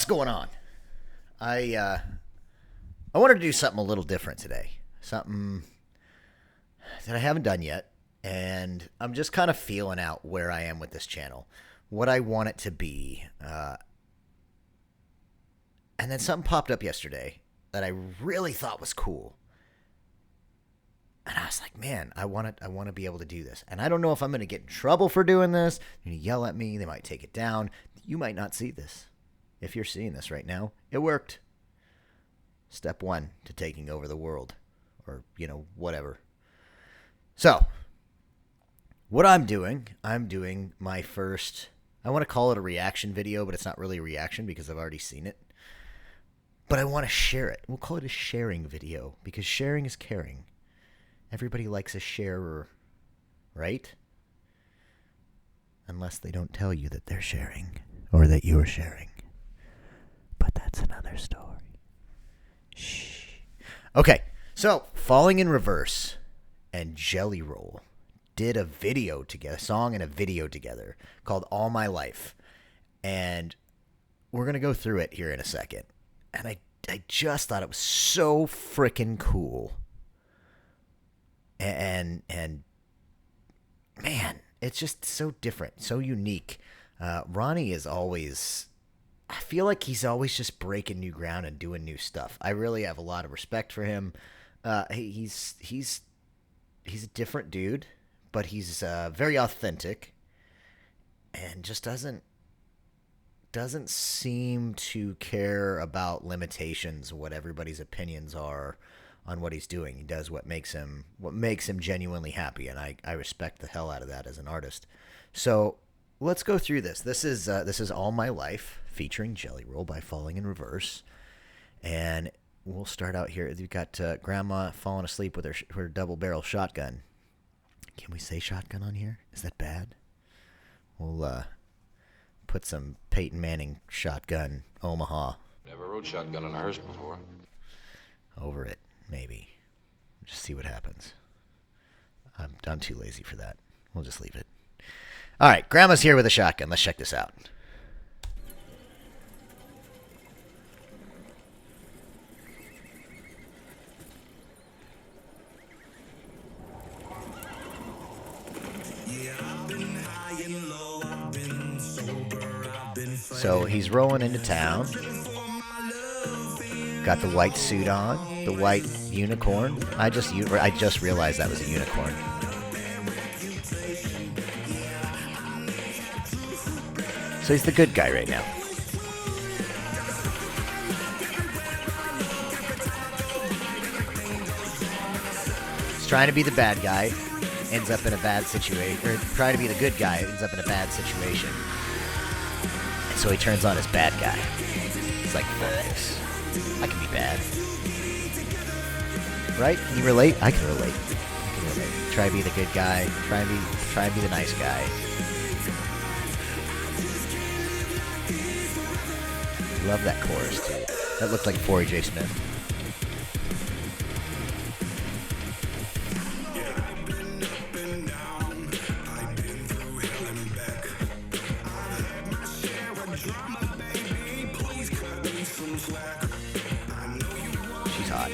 going on? I wanted to do something a little different today. Something that I haven't done yet. And I'm just kind of feeling out where I am with this channel. What I want it to be. And then something popped up yesterday that I really thought was cool. And I was like, man, I want to be able to do this. And I don't know if I'm going to get in trouble for doing this. They're going to yell at me. They might take it down. You might not see this. If you're seeing this right now, it worked. Step one to taking over the world. Or, whatever. So, what I'm doing my first, I want to call it a reaction video, but it's not really a reaction because I've already seen it. But I want to share it. We'll call it a sharing video because sharing is caring. Everybody likes a sharer, right? Unless they don't tell you that they're sharing or that you're sharing. But that's another story. Shh. Okay, so Falling in Reverse and Jelly Roll did a video together, a song and a video together called All My Life. And we're going to go through it here in a second. And I just thought it was so freaking cool. And man, it's just so different, so unique. Ronnie is always, I feel like he's always just breaking new ground and doing new stuff. I really have a lot of respect for him. He's a different dude, but he's very authentic and just doesn't seem to care about limitations, what everybody's opinions are on what he's doing. He does what makes him genuinely happy, and I respect the hell out of that as an artist. So let's go through this. This is All My Life featuring Jelly Roll by Falling in Reverse, and we'll start out here. We've got Grandma falling asleep with her double barrel shotgun. Can we say shotgun on here? Is that bad? We'll put some Peyton Manning shotgun Omaha. Never rode shotgun on a hearse before. Over it. Maybe. Just see what happens. I'm too lazy for that. We'll just leave it. All right, Grandma's here with a shotgun. Let's check this out. So he's rolling into town. Got the white suit on, the white unicorn. I just realized that was a unicorn. So he's the good guy right now. He's trying to be the bad guy, ends up in a bad situation, or trying to be the good guy, ends up in a bad situation. And so he turns on his bad guy. It's like, focus. I can be bad. Right? Can you relate? I can relate. Try to be the good guy. Try and be the nice guy. Love that chorus too. That looked like Forey J. Smith. She's hot.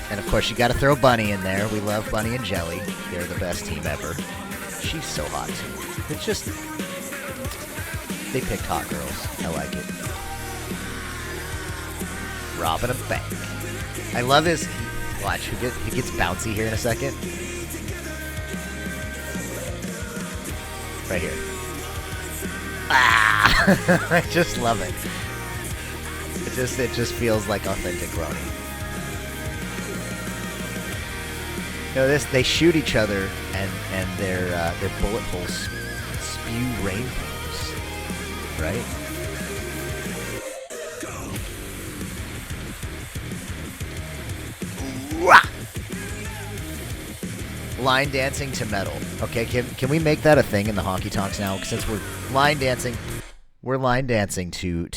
And of course, you got to throw Bunny in there. We love Bunny and Jelly. They're the best team ever. She's so hot too. It's just, they picked hot girls. I like it. Robbing a bank. I love his. Watch, he gets bouncy here in a second. Right here. Ah! I just love it. It just feels like authentic Ronnie. They shoot each other, and their bullet holes spew rainbows, right? Line dancing to metal. Okay, can we make that a thing in the honky tonks now? Since we're line dancing to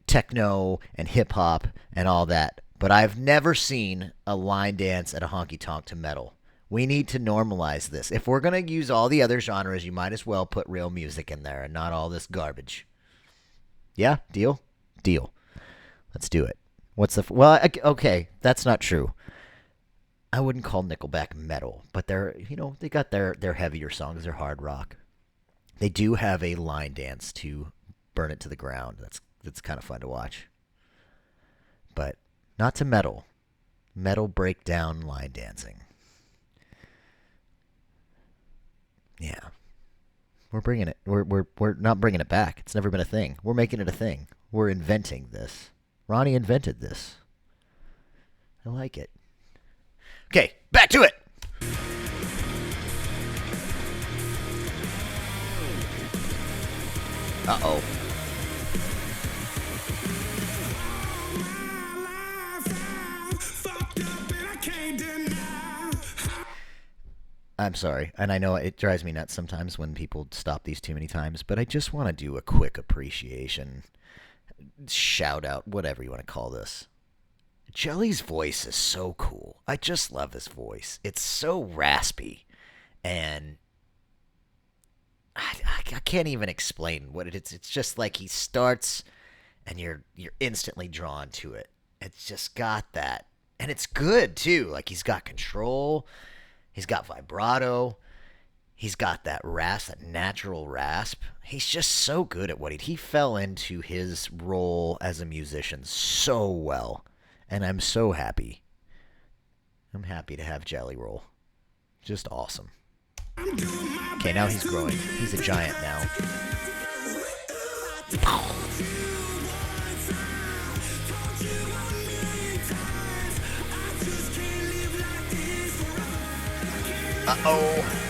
techno and hip hop and all that. But I've never seen a line dance at a honky tonk to metal. We need to normalize this. If we're going to use all the other genres, you might as well put real music in there and not all this garbage. Yeah? Deal? Deal. Let's do it. Well, okay, that's not true. I wouldn't call Nickelback metal, but they got their heavier songs. They're hard rock. They do have a line dance to Burn It to the Ground. That's kind of fun to watch. But not to metal. Metal breakdown line dancing. Yeah. We're bringing it. We're not bringing it back. It's never been a thing. We're making it a thing. We're inventing this. Ronnie invented this. I like it. Okay, back to it. Uh-oh. I'm sorry, and I know it drives me nuts sometimes when people stop these too many times, but I just want to do a quick appreciation, shout out, whatever you want to call this. Jelly's voice is so cool. I just love his voice. It's so raspy, and I can't even explain what it is. It's just like he starts, and you're instantly drawn to it. It's just got that, and it's good too. Like he's got control. He's got vibrato. He's got that rasp, that natural rasp. He's just so good at what he fell into his role as a musician so well. And I'm so happy. I'm happy to have Jelly Roll. Just awesome. Okay, now he's growing. He's a giant now. Uh-oh.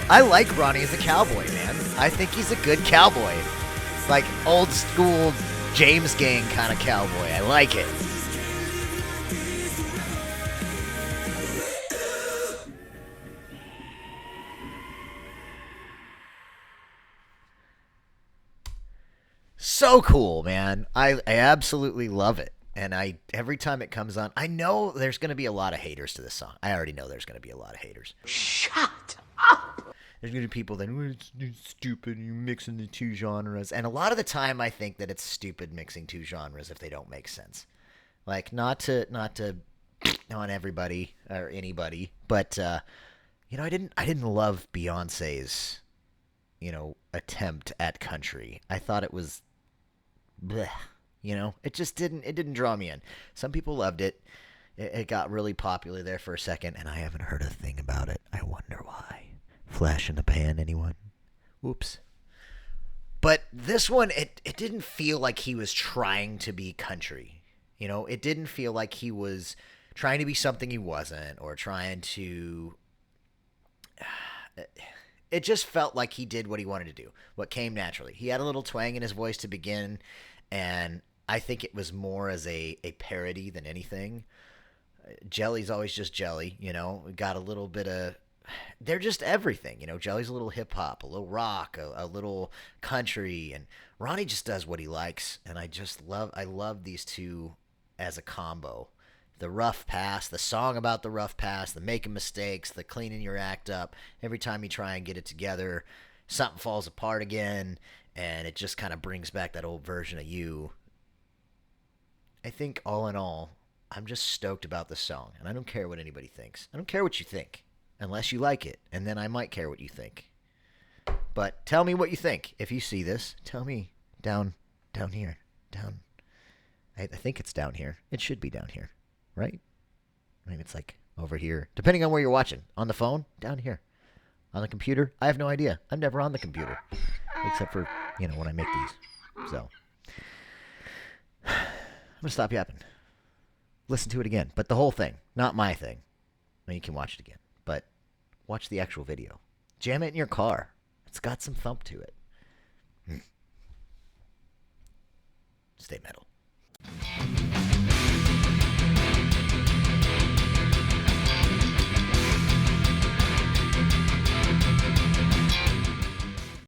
I like Ronnie as a cowboy, man. I think he's a good cowboy. Like old school James Gang kind of cowboy. I like it. So cool, man. I absolutely love it. And every time it comes on, I know there's going to be a lot of haters to this song. I already know there's going to be a lot of haters. Shut up! There's going to be people that, it's stupid, you're mixing the two genres. And a lot of the time I think that it's stupid mixing two genres if they don't make sense. Like, not to on everybody or anybody, but, I didn't love Beyonce's, attempt at country. I thought it was, bleh. It just didn't draw me in. Some people loved it. It got really popular there for a second, and I haven't heard a thing about it. I wonder why. Flash in the pan, anyone? Whoops. But this one, it didn't feel like he was trying to be country. It didn't feel like he was trying to be something he wasn't, or trying to... It just felt like he did what he wanted to do, what came naturally. He had a little twang in his voice to begin, and I think it was more as a parody than anything. Jelly's always just Jelly, We got a little bit of... They're just everything, Jelly's a little hip-hop, a little rock, a little country, and Ronnie just does what he likes, and I love these two as a combo. The rough pass, the song about the rough pass, the making mistakes, the cleaning your act up. Every time you try and get it together, something falls apart again, and it just kind of brings back that old version of you. I think all in all, I'm just stoked about this song, and I don't care what anybody thinks. I don't care what you think, unless you like it, and then I might care what you think. But tell me what you think. If you see this, tell me down here. Down. I think it's down here. It should be down here, right? Maybe it's like over here. Depending on where you're watching. On the phone, down here. On the computer, I have no idea. I'm never on the computer. Except for, when I make these. So, I'm going to stop yapping. Listen to it again. But the whole thing. Not my thing. I mean, you can watch it again. But watch the actual video. Jam it in your car. It's got some thump to it. Stay metal.